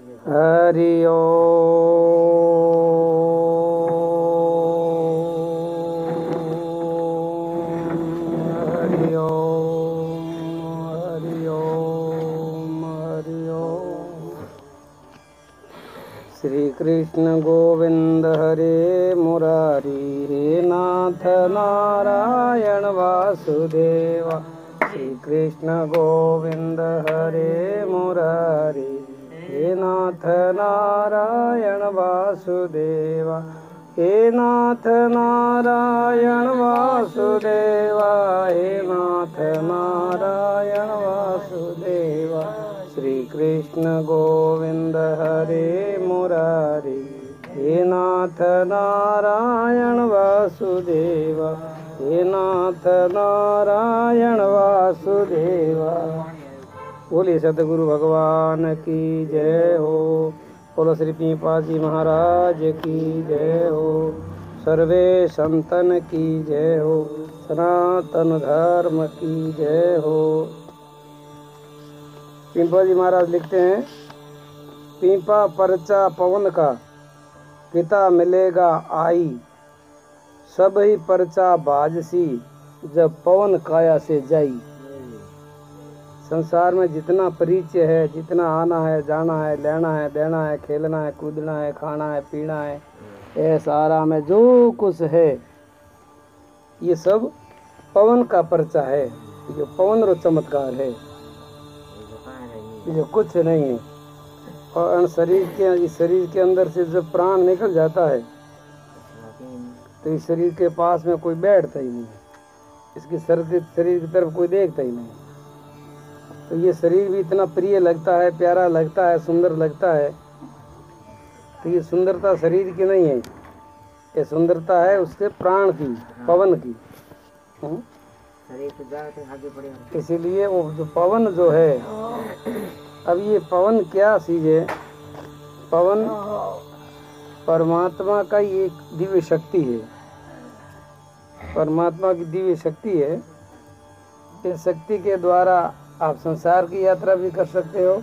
हरि हरि हरि। श्री कृष्ण गोविंद हरे मुरारी, हे नाथ नारायण वासुदेवा। श्री कृष्ण गोविंद हरे मुरारी, हे नाथ नारायण वासुदेवा। हे नाथ नारायण वासुदेवा, हे नाथ नारायण वासुदेवा। श्री कृष्ण गोविंद हरे मुरारी, हे नाथ नारायण वासुदेवा। हे नाथ नारायण वासुदेवा। बोलिए सतगुरु भगवान की जय हो। बोलो श्री पीपा जी महाराज की जय हो। सर्वे संतन की जय हो। सनातन धर्म की जय हो। पीपा जी महाराज लिखते हैं, पीपा परचा पवन का, पिता मिलेगा आई। सब ही परचा बाजसी, जब पवन काया से जाई। संसार में जितना परिचय है, जितना आना है, जाना है, लेना है, देना है, खेलना है, कूदना है, खाना है, पीना है, ये सारा में जो कुछ है, ये सब पवन का परचा है। जो पवन रो चमत्कार है, जो कुछ नहीं है। और इस शरीर के अंदर से जब प्राण निकल जाता है तो इस शरीर के पास में कोई बैठता ही नहीं, इसके शरीर की तरफ कोई देखता ही नहीं। तो ये शरीर भी इतना प्रिय लगता है, प्यारा लगता है, सुंदर लगता है। तो ये सुंदरता शरीर की नहीं है, ये सुंदरता है उसके प्राण की, पवन की। इसीलिए वो जो पवन जो है, अब ये पवन क्या चीज है? पवन परमात्मा का ही एक दिव्य शक्ति है। परमात्मा की दिव्य शक्ति है। इस शक्ति के द्वारा आप संसार की यात्रा भी कर सकते हो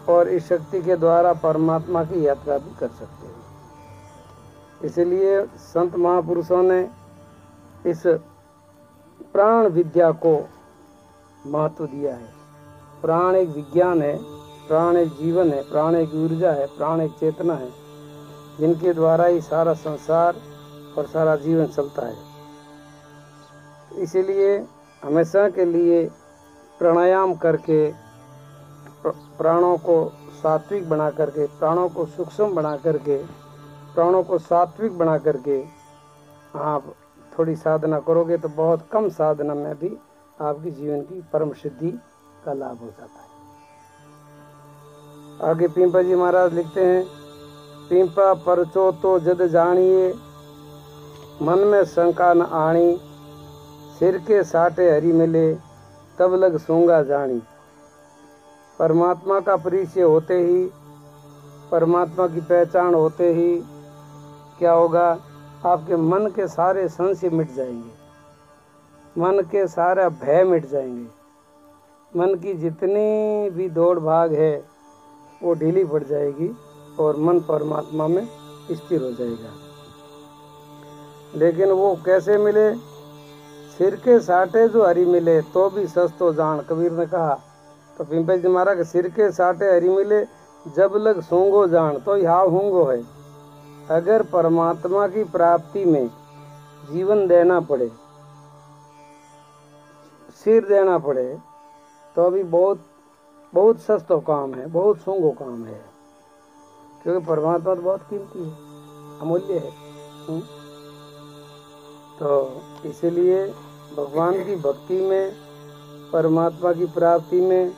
और इस शक्ति के द्वारा परमात्मा की यात्रा भी कर सकते हो। इसलिए संत महापुरुषों ने इस प्राण विद्या को महत्व दिया है। प्राण एक विज्ञान है, प्राण एक जीवन है, प्राण एक ऊर्जा है, प्राण एक चेतना है, जिनके द्वारा ही सारा संसार और सारा जीवन चलता है। इसीलिए हमेशा के लिए प्राणायाम करके, प्राणों को सात्विक बना करके, प्राणों को सूक्ष्म बना करके, प्राणों को सात्विक बना करके आप थोड़ी साधना करोगे तो बहुत कम साधना में भी आपकी जीवन की परम सिद्धि का लाभ हो जाता है। आगे पीपा जी महाराज लिखते हैं, पीपा परचो तो जद जानिए, मन में शंका न आनी। सिर के साटे हरि मिले, तब लग सूंगा जानी। परमात्मा का परिचय होते ही, परमात्मा की पहचान होते ही क्या होगा? आपके मन के सारे संशय मिट जाएंगे, मन के सारा भय मिट जाएंगे, मन की जितनी भी दौड़ भाग है वो ढीली पड़ जाएगी और मन परमात्मा में स्थिर हो जाएगा। लेकिन वो कैसे मिले? सिर के साटे जो हरि मिले, तो भी सस्तो जान, कबीर ने कहा। तो पिंपल जी महाराज, सिर के साटे हरि मिले, जब लग सूंगो जान, तो यहाँ होंगो है। अगर परमात्मा की प्राप्ति में जीवन देना पड़े, सिर देना पड़े, तो अभी बहुत बहुत सस्तो काम है, बहुत सूंगो काम है। क्योंकि परमात्मा तो बहुत कीमती है, अमूल्य है। तो इसीलिए भगवान की भक्ति में, परमात्मा की प्राप्ति में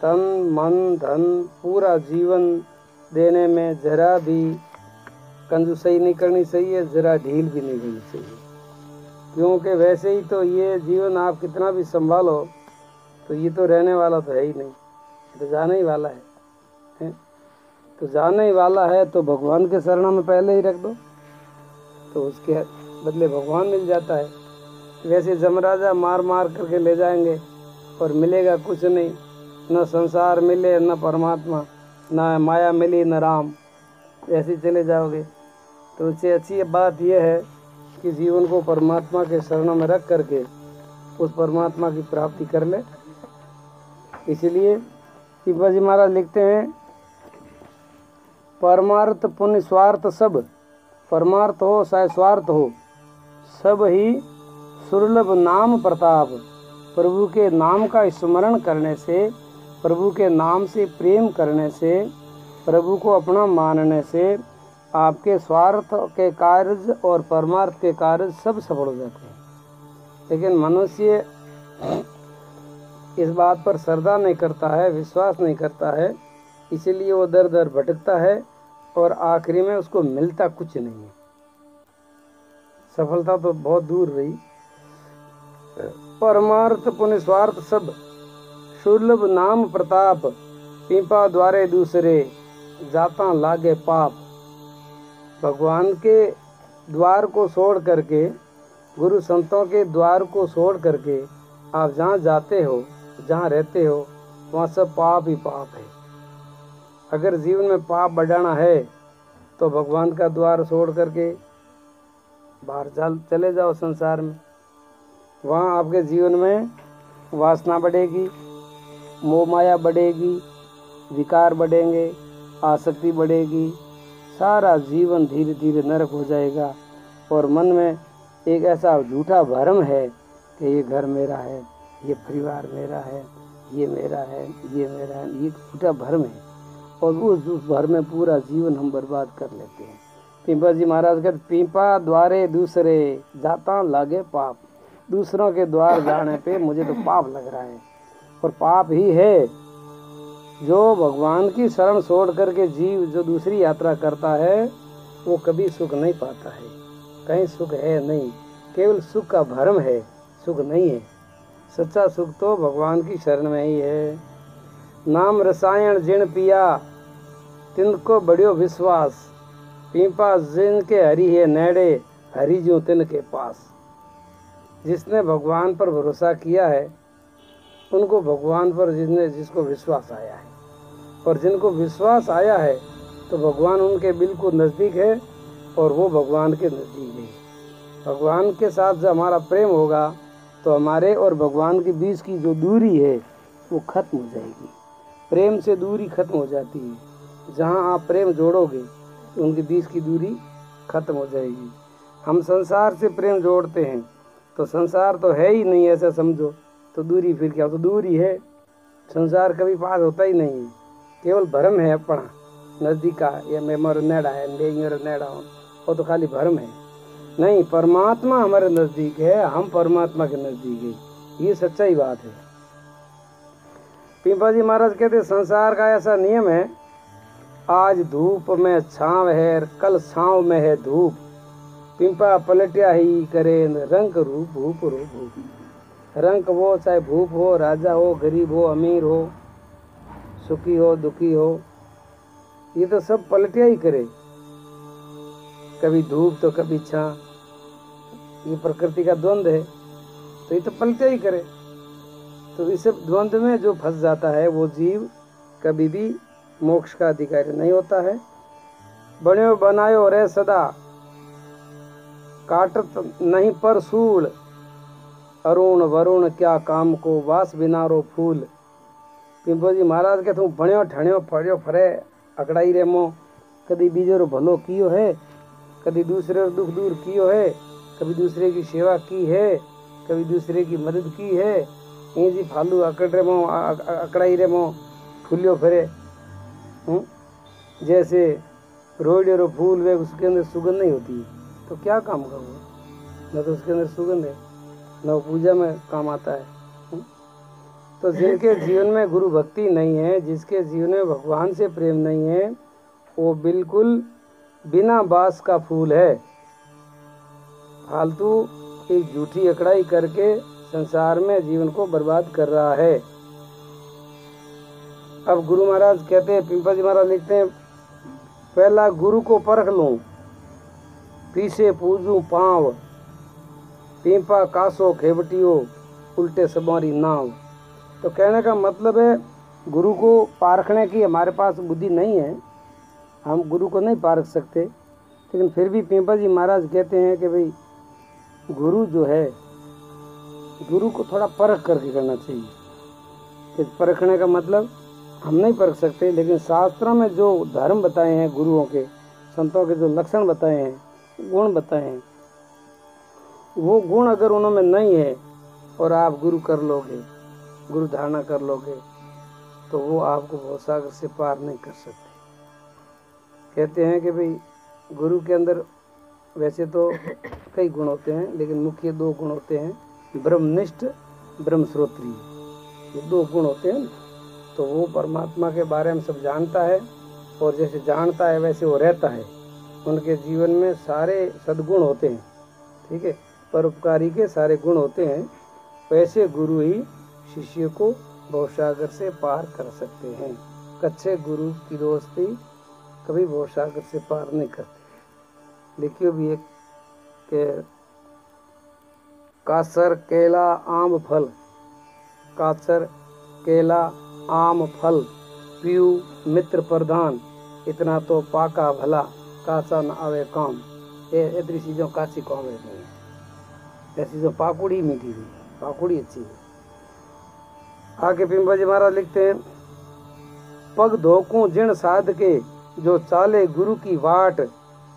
तन मन धन पूरा जीवन देने में जरा भी कंजूसई नहीं करनी चाहिए, जरा ढील भी नहीं करनी चाहिए। क्योंकि वैसे ही तो ये जीवन आप कितना भी संभालो तो ये तो रहने वाला तो है ही नहीं, तो जाने ही वाला है? तो जाने ही वाला है तो भगवान के शरण में पहले ही रख दो, तो उसके बदले भगवान मिल जाता है। वैसे जमराजा मार मार करके ले जाएंगे और मिलेगा कुछ नहीं, न संसार मिले न परमात्मा, ना माया मिली न राम, ऐसे चले जाओगे। तो उससे अच्छी बात यह है कि जीवन को परमात्मा के शरणों में रख करके उस परमात्मा की प्राप्ति कर ले। इसलिए पीपा जी महाराज लिखते हैं, परमार्थ पुण्य स्वार्थ सब, परमार्थ हो चाहे स्वार्थ हो, सब ही सुलभ नाम प्रताप। प्रभु के नाम का स्मरण करने से, प्रभु के नाम से प्रेम करने से, प्रभु को अपना मानने से आपके स्वार्थ के कार्य और परमार्थ के कार्य सब सफल हो जाते हैं। लेकिन मनुष्य इस बात पर श्रद्धा नहीं करता है, विश्वास नहीं करता है, इसीलिए वो दर दर भटकता है और आखिरी में उसको मिलता कुछ नहीं है। सफलता तो बहुत दूर रही। परमार्थ पुण्य स्वार्थ सब, सुलभ नाम प्रताप, पीपा द्वारे दूसरे, जाता लागे पाप। भगवान के द्वार को छोड़ करके, गुरु संतों के द्वार को छोड़ करके आप जहाँ जाते हो, जहाँ रहते हो, वहाँ सब पाप ही पाप है। अगर जीवन में पाप बढ़ाना है तो भगवान का द्वार छोड़ करके बाहर चले जाओ संसार में। वहाँ आपके जीवन में वासना बढ़ेगी, मोह माया बढ़ेगी, विकार बढ़ेंगे, आसक्ति बढ़ेगी, सारा जीवन धीरे धीरे नरक हो जाएगा। और मन में एक ऐसा झूठा भ्रम है कि ये घर मेरा है, ये परिवार मेरा है, ये मेरा है, ये मेरा है, ये झूठा भ्रम है। और उस भ्रम में पूरा जीवन हम बर्बाद कर लेते हैं। पीपा जी महाराज कहते, पीपा द्वारे दूसरे, जाता लागे पाप। दूसरों के द्वार जाने पे मुझे तो पाप लग रहा है, और पाप ही है। जो भगवान की शरण छोड़ करके जीव जो दूसरी यात्रा करता है वो कभी सुख नहीं पाता है। कहीं सुख है नहीं, केवल सुख का भ्रम है, सुख नहीं है। सच्चा सुख तो भगवान की शरण में ही है। नाम रसायन जिन पिया, तिनको बढ़ियो विश्वास। पीपा जिन के हरि है नेड़े, हरि जो तिन के पास। जिसने भगवान पर भरोसा किया है उनको भगवान पर जिसको विश्वास आया है, और जिनको विश्वास आया है तो भगवान उनके बिल्कुल नज़दीक है और वो भगवान के नज़दीक है। भगवान के साथ जब हमारा प्रेम होगा तो हमारे और भगवान के बीच की जो दूरी है वो खत्म हो जाएगी। प्रेम से दूरी खत्म हो जाती है। जहाँ आप प्रेम जोड़ोगे तो उनके बीच की दूरी खत्म हो जाएगी। हम संसार से प्रेम जोड़ते हैं तो संसार तो है ही नहीं, ऐसा समझो, तो दूरी फिर क्या, तो दूरी है। संसार कभी पास होता ही नहीं है, केवल भ्रम है अपना नज़दीक का, या मैं मर नेड़ा है, नेड़ा हूँ, वो तो खाली भ्रम है। नहीं, परमात्मा हमारे नज़दीक है, हम परमात्मा के नज़दीक है, ये सच्चाई बात है। पीपा जी महाराज कहते, संसार का ऐसा नियम है, आज धूप में छाँव है, कल छाँव में है धूप। पिंपा पलटिया ही करे, रंग रूप भूप रूप भूप। रंग वो चाहे भूप हो, राजा हो, गरीब हो, अमीर हो, सुखी हो, दुखी हो, ये तो सब पलटिया ही करे। कभी धूप तो कभी छां, ये प्रकृति का द्वंद्व है, तो ये तो पलटिया ही करे। तो इस द्वंद्व में जो फंस जाता है वो जीव कभी भी मोक्ष का अधिकारी नहीं होता है। बण्यो बनायो रे सदा, काटत नहीं पर सूल। अरुण वरुण क्या काम को, वास बिनारो फूल। पिंपो जी महाराज के तू भण्यो ठण्यो फड़्यो फरे अकड़ाई रे मो। कभी बीजो भलो कियो है, कभी दूसरे दुख दूर कियो है, कभी दूसरे की सेवा की है, कभी दूसरे की मदद की है। ये जी फालू अकड़ रे मो, अकड़ाई रे मो, फूलियो फरे। जैसे रोडियो रो फूल वे उसके अंदर सुगंध नहीं होती तो क्या काम करो, न तो उसके अंदर सुगंध है, न पूजा में काम आता है। तो जिनके जीवन में गुरु भक्ति नहीं है, जिसके जीवन में भगवान से प्रेम नहीं है, वो बिल्कुल बिना बास का फूल है। फालतू एक झूठी अकड़ाई करके संसार में जीवन को बर्बाद कर रहा है। अब गुरु महाराज कहते हैं, पिंपा जी महाराज लिखते हैं, पहला गुरु को परख लूं, पीछे पूजूं पाँव। पीपा कासो खेवटियो, उल्टे सवारी नाव। तो कहने का मतलब है गुरु को पारखने की हमारे पास बुद्धि नहीं है, हम गुरु को नहीं पारख सकते, लेकिन फिर भी पिंपा जी महाराज कहते हैं कि भाई गुरु जो है, गुरु को थोड़ा परख करके करना चाहिए। कि परखने का मतलब हम नहीं परख सकते, लेकिन शास्त्रों में जो धर्म बताए हैं, गुरुओं के संतों के जो लक्षण बताए हैं, गुण बताए हैं, वो गुण अगर उनमें नहीं है और आप गुरु कर लोगे, गुरु धारणा कर लोगे, तो वो आपको भवसागर से पार नहीं कर सकते। कहते हैं कि भाई गुरु के अंदर वैसे तो कई गुण होते हैं, लेकिन मुख्य 2 गुण होते हैं, ब्रह्मनिष्ठ, ब्रह्मश्रोत्रिय, ये 2 गुण होते हैं। तो वो परमात्मा के बारे में सब जानता है, और जैसे जानता है वैसे वो रहता है। उनके जीवन में सारे सद्गुण होते हैं, ठीक है, परोपकारी के सारे गुण होते हैं। वैसे गुरु ही शिष्य को भवसागर से पार कर सकते हैं। कच्चे गुरु की दोस्ती कभी भवसागर से पार नहीं करती। लिखियो भी एक के कासर केला आम फल, कासर केला आम फल पीयू मित्र प्रधान, इतना तो पाका भला कासा न आवे काम। ये इतनी चीज़ों कासी काम नहीं, ऐसी जो पाकुड़ी मीठी हुई, पाकुड़ी अच्छी है। आगे पिंपा जी महाराज लिखते हैं, पग धोकूं जिन साध के जो चाले गुरु की वाट,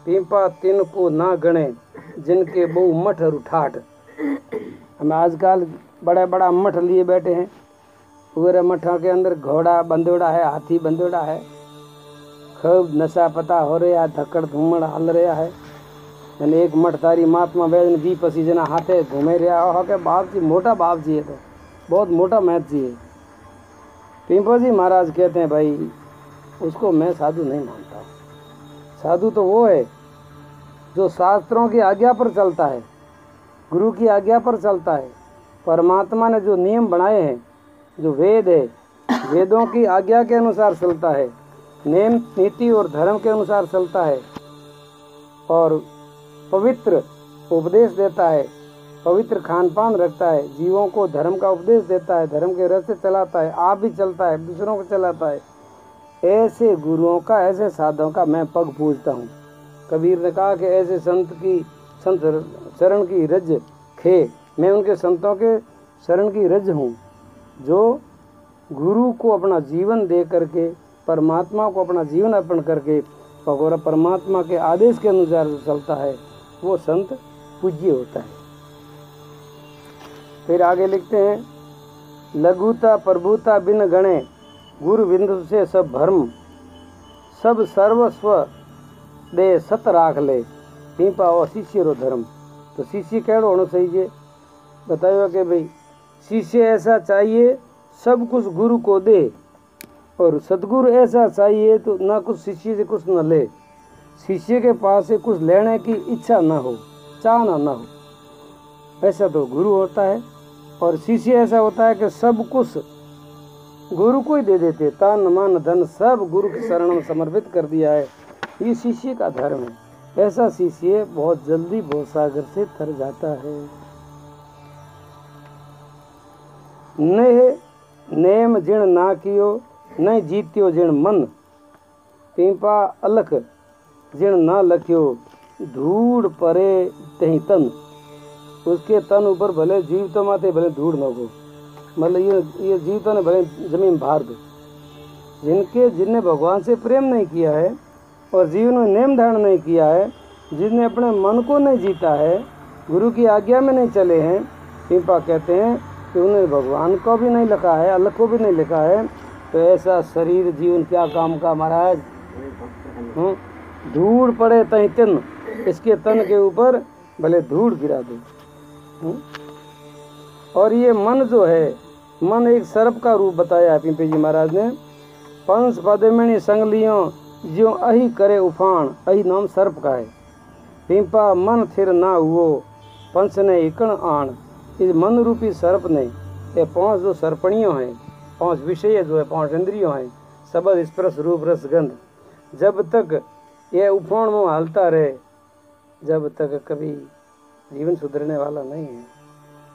पिंपा तिन को ना गणे जिनके बहु मठ और ठाठ। हम आजकल बड़ा बड़ा मठ लिए बैठे हैं, पूरे मठों के अंदर घोड़ा बंदोड़ा है, हाथी बंदोड़ा है, खूब नशा पता हो रहा, धक्कड़ धूमड़ हल रहा है। यानी एक मठ तारी महात्मा बैन 20-25 जना हाथे घूमे रहा हो के बाप जी, मोटा बाप जी है, तो बहुत मोटा महत जी है। पिंपा जी महाराज कहते हैं भाई उसको मैं साधु नहीं मानता। साधु तो वो है जो शास्त्रों की आज्ञा पर चलता है, गुरु की आज्ञा पर चलता है। परमात्मा ने जो नियम बनाए हैं, जो वेद है, वेदों की आज्ञा के अनुसार चलता है, नियम नीति और धर्म के अनुसार चलता है, और पवित्र उपदेश देता है, पवित्र खान पान रखता है, जीवों को धर्म का उपदेश देता है, धर्म के रास्ते चलाता है, आप भी चलता है, दूसरों को चलाता है। ऐसे गुरुओं का, ऐसे साधुओं का मैं पग पूजता हूँ। कबीर ने कहा कि ऐसे संत शरण की रज खे, मैं उनके संतों के शरण की रज हूँ जो गुरु को अपना जीवन दे करके, परमात्मा को अपना जीवन अर्पण करके और परमात्मा के आदेश के अनुसार चलता है, वो संत पूज्य होता है। फिर आगे लिखते हैं, लघुता प्रभुता बिन गणे गुरु बिंदु से सब भर्म, सब सर्वस्व दे सत राख ले पीपा और शिष्य रो धर्म। तो शिष्य कैडो होना चाहिए, बताइए कि भाई शिष्य ऐसा चाहिए सब कुछ गुरु को दे, और सदगुरु ऐसा चाहिए तो ना कुछ शिष्य से कुछ न ले, शिष्य के पास से कुछ लेने की इच्छा ना हो, चाहना ना हो। ऐसा तो गुरु होता है। और शिष्य ऐसा होता है कि सब कुछ गुरु को ही दे देते, तन मन धन सब गुरु की शरण में समर्पित कर दिया है। ये शिष्य का धर्म है। ऐसा शिष्य बहुत जल्दी भवसागर से तर जाता है। नेम जिण ना कियो नहीं जीत्यो जिण मन, पीपा अलख जिण ना लख्यो धूड़ परे तही तन। उसके तन ऊपर भले जीवतो माथे भले धूड़ न हो, मतलब ये जीवतो ने भले जमीन भार दो। जिनने भगवान से प्रेम नहीं किया है और जीवन में नेम धारण नहीं किया है, जिसने अपने मन को नहीं जीता है, गुरु की आज्ञा में नहीं चले हैं, पीपा कहते हैं कि उन्हें भगवान को भी नहीं लिखा है, अलग को भी नहीं लिखा है। तो ऐसा शरीर जीवन क्या काम का महाराज। धूड़ पड़े तही तन, इसके तन के ऊपर भले धूड़ गिरा दो। और ये मन जो है, मन एक सर्प का रूप बताया है पिंपी जी महाराज ने। पंच पदमिणी संगलियों ज्यों अही करे उफान, अही नाम सर्प का है। पिंपा मन थिर ना हुओ पंच ने इकण आण। इस मन रूपी सर्प ने ये 5 जो सर्पणियों हैं, 5 विषय जो है, 5 इंद्रियों हैं, शब्द स्पर्श रूप रस गंध, जब तक ये उफान में हालता रहे, जब तक कभी जीवन सुधरने वाला नहीं है।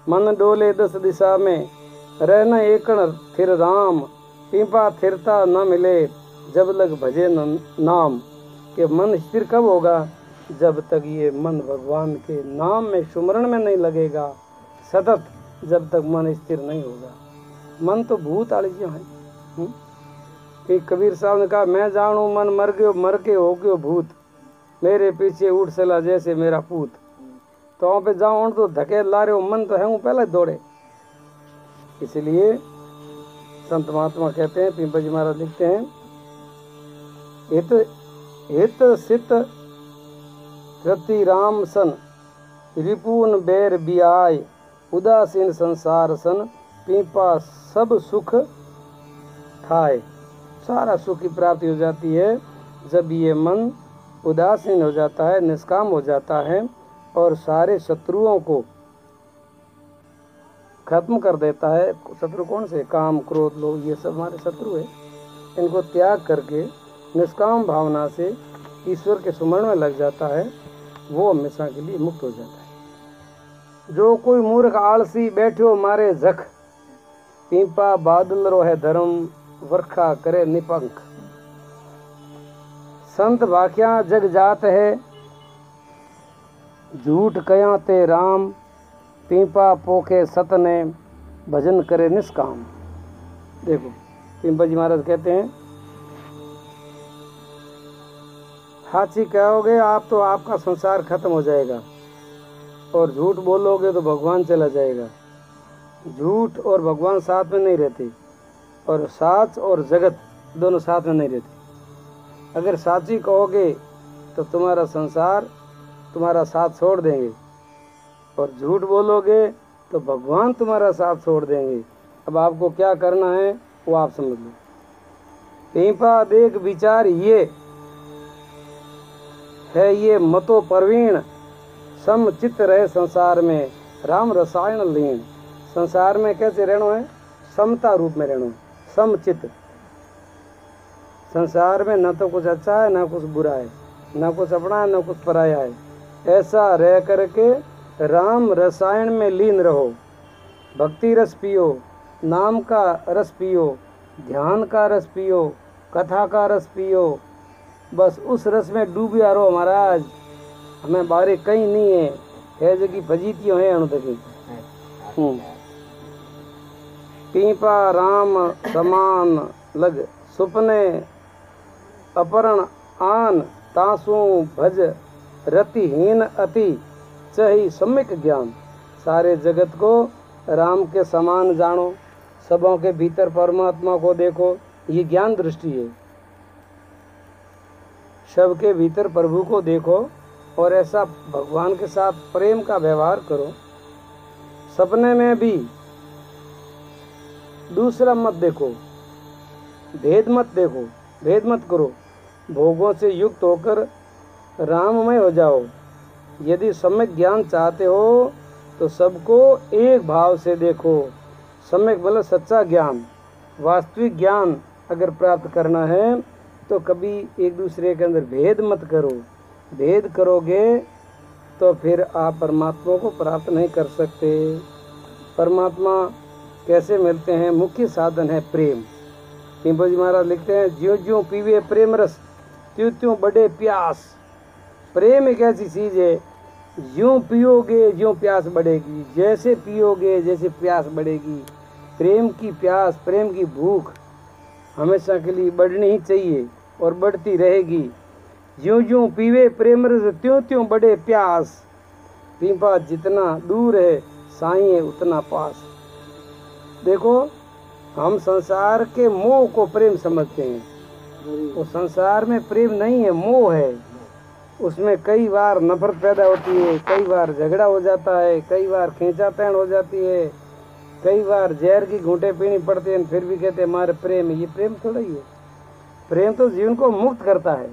मन डोले 10 दिशा में रहना एकण थिर राम, पीपा थिरता न मिले जब लग भजे नाम, के मन स्थिर कब होगा, जब तक ये मन भगवान के नाम में सुमरण में नहीं लगेगा, सतत जब तक मन स्थिर नहीं होगा। मन तो भूत आलजियां है। कि कबीर साहब ने कहा, मैं जानू मन मर गयो, मर के हो गयो भूत, मेरे पीछे उठ चला जैसे मेरा पूत। तो वहाँ पे जाओ तो धके ला रहे हो, मन तो है वो पहले दौड़े। इसलिए संत महात्मा कहते हैं, पिंपल जी महाराज लिखते हैं, हित सित कृति राम सन, रिपुन बैर बियाय, उदासीन संसार सन, पीपा सब सुख थाय। सारा सुख की प्राप्ति हो जाती है जब ये मन उदासीन हो जाता है, निष्काम हो जाता है और सारे शत्रुओं को खत्म कर देता है। शत्रु कौन से? काम, क्रोध, लोभ, ये सब हमारे शत्रु है। इनको त्याग करके निष्काम भावना से ईश्वर के सुमरण में लग जाता है, वो हमेशा के लिए मुक्त हो जाता है। जो कोई मूर्ख आलसी बैठो मारे जख, पीपा बादल रोहे धर्म, वर्खा करे निपंख। संत भाख्या जग जात है, झूठ कया ते राम, पीपा पोखे सतने, भजन करे निष्काम। देखो पिंपल जी महाराज कहते हैं, हाथी कहोगे आप तो आपका संसार खत्म हो जाएगा, और झूठ बोलोगे तो भगवान चला जाएगा। झूठ और भगवान साथ में नहीं रहते, और साच और जगत दोनों साथ में नहीं रहते। अगर साची कहोगे तो तुम्हारा संसार तुम्हारा साथ छोड़ देंगे, और झूठ बोलोगे तो भगवान तुम्हारा साथ छोड़ देंगे। अब आपको क्या करना है वो आप समझ लो। पीपा देख विचार ये है, ये मतो प्रवीण, समचित रहे संसार में, राम रसायन लीन। संसार में कैसे रहना है? समता रूप में रहना है, समचित। संसार में न तो कुछ अच्छा है, न कुछ बुरा है, न कुछ अपना है, न कुछ पराया है। ऐसा रह करके राम रसायन में लीन रहो। भक्ति रस पियो, नाम का रस पियो, ध्यान का रस पियो, कथा का रस पियो। बस उस रस में डूबिया रहो महाराज। हमें बारे कहीं नहीं है जगी फजीतियों है अणुदगी। पीपा राम समान लग, सुपने अपरण आन, तासु भज रतिहीन अति, चही सम्यक ज्ञान। सारे जगत को राम के समान जानो, सबों के भीतर परमात्मा को देखो, ये ज्ञान दृष्टि है। सबके भीतर प्रभु को देखो और ऐसा भगवान के साथ प्रेम का व्यवहार करो। सपने में भी दूसरा मत देखो, भेद मत देखो, भेद मत करो। भोगों से युक्त होकर राममय हो जाओ। यदि सम्यक ज्ञान चाहते हो तो सबको एक भाव से देखो। सम्यक मतलब सच्चा ज्ञान, वास्तविक ज्ञान अगर प्राप्त करना है तो कभी एक दूसरे के अंदर भेद मत करो। भेद करोगे तो फिर आप परमात्मा को प्राप्त नहीं कर सकते। परमात्मा कैसे मिलते हैं? मुख्य साधन है प्रेम। पिंपल जी महाराज लिखते हैं, ज्यों ज्यों पीवे प्रेम रस, त्यों त्यों बढ़े प्यास। प्रेम एक ऐसी चीज है, ज्यों पियोगे ज्यों प्यास बढ़ेगी, जैसे पियोगे जैसे प्यास बढ़ेगी। प्रेम की प्यास, प्रेम की भूख हमेशा के लिए बढ़नी ही चाहिए और बढ़ती रहेगी। ज्यों ज्यों पीवे प्रेम रस, त्यों त्यों बढ़े प्यास। पीपा जितना दूर है साईं है उतना पास। देखो, हम संसार के मोह को प्रेम समझते हैं, वो संसार में प्रेम नहीं है, मोह है। उसमें कई बार नफरत पैदा होती है, कई बार झगड़ा हो जाता है, कई बार खींचातान हो जाती है, कई बार जहर की घूंटे पीनी पड़ती है, फिर भी कहते हैं हमारे प्रेम। ये प्रेम थोड़ा ही है। प्रेम तो जीवन को मुक्त करता है।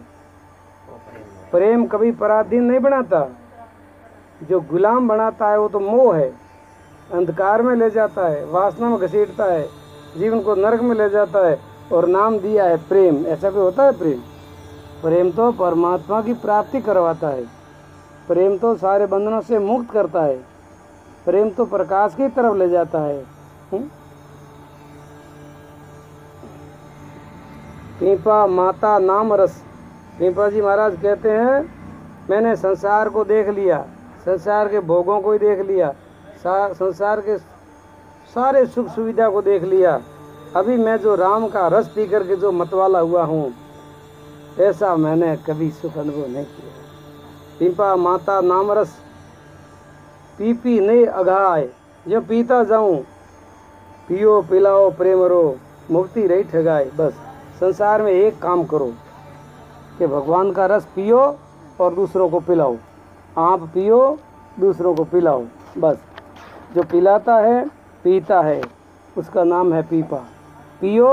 प्रेम कभी पराधीन नहीं बनाता। जो गुलाम बनाता है वो तो मोह है, अंधकार में ले जाता है, वासना में घसीटता है, जीवन को नरक में ले जाता है, और नाम दिया है प्रेम। ऐसा भी होता है प्रेम? प्रेम तो परमात्मा की प्राप्ति करवाता है। प्रेम तो सारे बंधनों से मुक्त करता है। प्रेम तो प्रकाश की तरफ ले जाता है। पीपा माता नाम रस। पीपा जी महाराज कहते हैं मैंने संसार को देख लिया, संसार के भोगों को ही देख लिया, संसार के सारे सुख सुविधा को देख लिया। अभी मैं जो राम का रस पी करके जो मतवाला हुआ हूँ, ऐसा मैंने कभी सुख अनुभव नहीं किया। पीपा माता नाम रस पी पी नहीं अघाए, जो पीता जाऊं, पियो पिलाओ प्रेम रो, मुक्ति रही ठगाए। बस संसार में एक काम करो कि भगवान का रस पियो और दूसरों को पिलाओ। आप पियो, दूसरों को पिलाओ। बस जो पिलाता है पीता है, उसका नाम है पीपा। पियो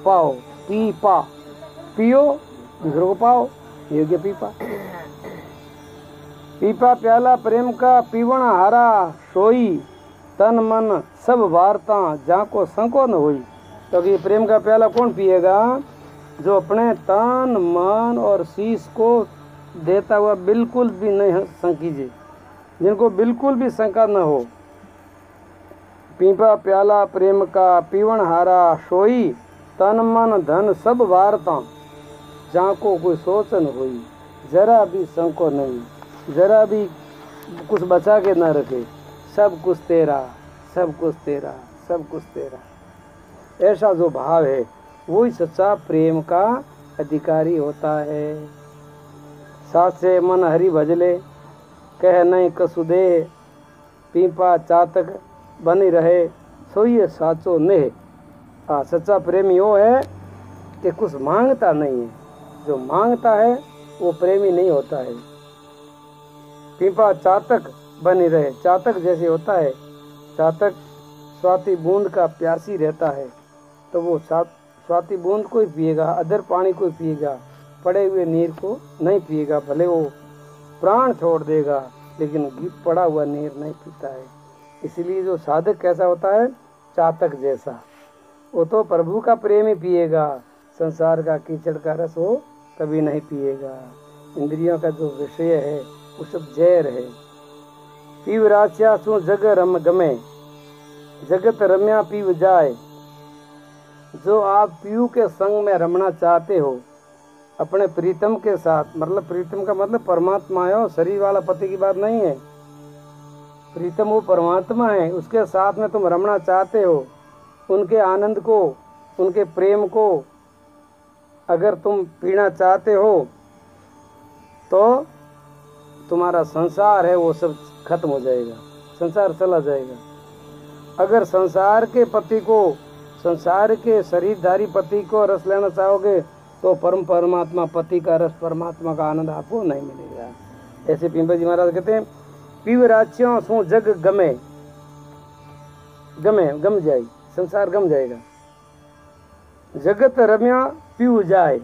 पाओ, पीपा पियो दूसरों को पाओ, ये क्या पीपा। पीपा प्याला प्रेम का पीवण हारा सोई, तन मन सब वार्ता जाको संको न हुई। क्योंकि तो प्रेम का प्याला कौन पिएगा? जो अपने तन मन और शीश को देता हुआ बिल्कुल भी नहीं संकीजे, जिनको बिल्कुल भी शंका न हो। पीपा प्याला प्रेम का पीवण हारा सोई, तन मन धन सब वार्ता जाको कोई सोच न हुई। जरा भी संको नहीं, जरा भी कुछ बचा के न रखे। सब कुछ तेरा, सब कुछ तेरा, सब कुछ तेरा। ऐसा जो भाव है वही सच्चा प्रेम का अधिकारी होता है। साथ से मन हरि भजले, कह नहीं कसु दे, पीपा चातक बनी रहे, सोइए साचो नेह। सच्चा प्रेमी वो है कि कुछ मांगता नहीं है। जो मांगता है वो प्रेमी नहीं होता है। पीपा चातक बनी रहे, चातक जैसे होता है, चातक स्वाति बूंद का प्यासी रहता है तो वो स्वाति बूंद को ही पिएगा, अदर पानी को ही पिएगा, पड़े हुए नीर को नहीं पिएगा। भले वो प्राण छोड़ देगा लेकिन पड़ा हुआ नीर नहीं पीता है। इसलिए जो साधक कैसा होता है? चातक जैसा। वो तो प्रभु का प्रेम ही पिएगा, संसार का कीचड़ का रस वो कभी नहीं पिएगा। इंद्रियों का जो विषय है वो सब जहर है। पीव राच्या सु जग रम गमे, जगत रम्या पीव जाए। जो आप पीयू के संग में रमना चाहते हो अपने प्रीतम के साथ, मतलब प्रीतम का मतलब परमात्मा है, शरीर वाला पति की बात नहीं है। प्रीतम वो परमात्मा है, उसके साथ में तुम रमना चाहते हो। उनके आनंद को, उनके प्रेम को अगर तुम पीना चाहते हो तो तुम्हारा संसार है वो सब खत्म हो जाएगा, संसार चला जाएगा। अगर संसार के पति को, संसार के शरीरधारी पति को रस लेना चाहोगे तो परम परमात्मा पति का रस, परमात्मा का आनंद आपको नहीं मिलेगा। ऐसे पिंपल जी महाराज कहते हैं पीव राच्यों सो जग गमे, गमे गम जाए, संसार गम जाएगा। जगत रम्या पीव जाए,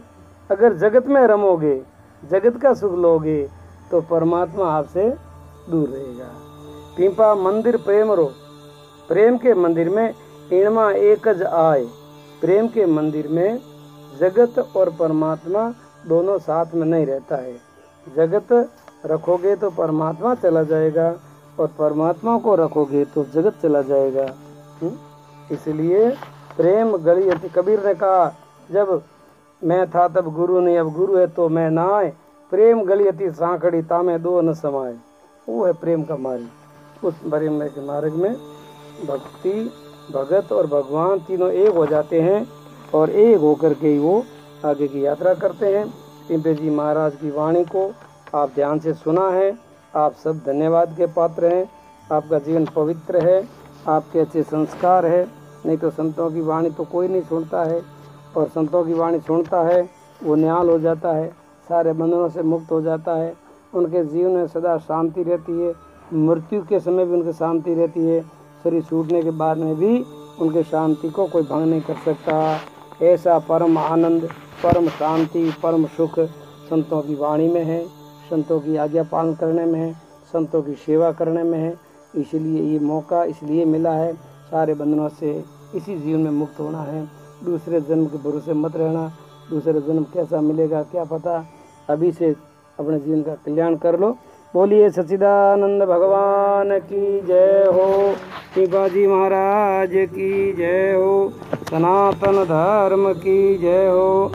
अगर जगत में रमोगे, जगत का सुख लोगे तो परमात्मा आपसे दूर रहेगा। पीपा मंदिर प्रेम रो, प्रेम के मंदिर में इणमा एकज आए। प्रेम के मंदिर में जगत और परमात्मा दोनों साथ में नहीं रहता है। जगत रखोगे तो परमात्मा चला जाएगा और परमात्मा को रखोगे तो जगत चला जाएगा। इसलिए प्रेम गली अति, कबीर ने कहा जब मैं था तब गुरु नहीं, अब गुरु है तो मैं ना आए। प्रेम गली अति सांकड़ी, तामे दो न समाए। वो है प्रेम का मार्ग। उस प्रेम के मार्ग में भक्ति, भगत और भगवान तीनों एक हो जाते हैं और एक होकर के ही वो आगे की यात्रा करते हैं। पिंपे जी महाराज की वाणी को आप ध्यान से सुना है, आप सब धन्यवाद के पात्र हैं। आपका जीवन पवित्र है, आपके अच्छे संस्कार है। नहीं तो संतों की वाणी तो कोई नहीं सुनता है, और संतों की वाणी सुनता है वो निहाल हो जाता है, सारे बंधनों से मुक्त हो जाता है। उनके जीवन में सदा शांति रहती है, मृत्यु के समय भी उनकी शांति रहती है, शरीर छूटने के बाद में भी उनके शांति को कोई भंग नहीं कर सकता। ऐसा परम आनंद, परम शांति, परम सुख संतों की वाणी में है, संतों की आज्ञा पालन करने में है, संतों की सेवा करने में है। इसलिए ये मौका इसलिए मिला है, सारे बंधनों से इसी जीवन में मुक्त होना है। दूसरे जन्म के भरोसे मत रहना, दूसरे जन्म कैसा मिलेगा क्या पता। अभी से अपने जीवन का कल्याण कर लो। बोलिए सच्चिदानंद भगवान की जय हो, पिपा जी महाराज की जय हो। सनातन धर्म की जय हो।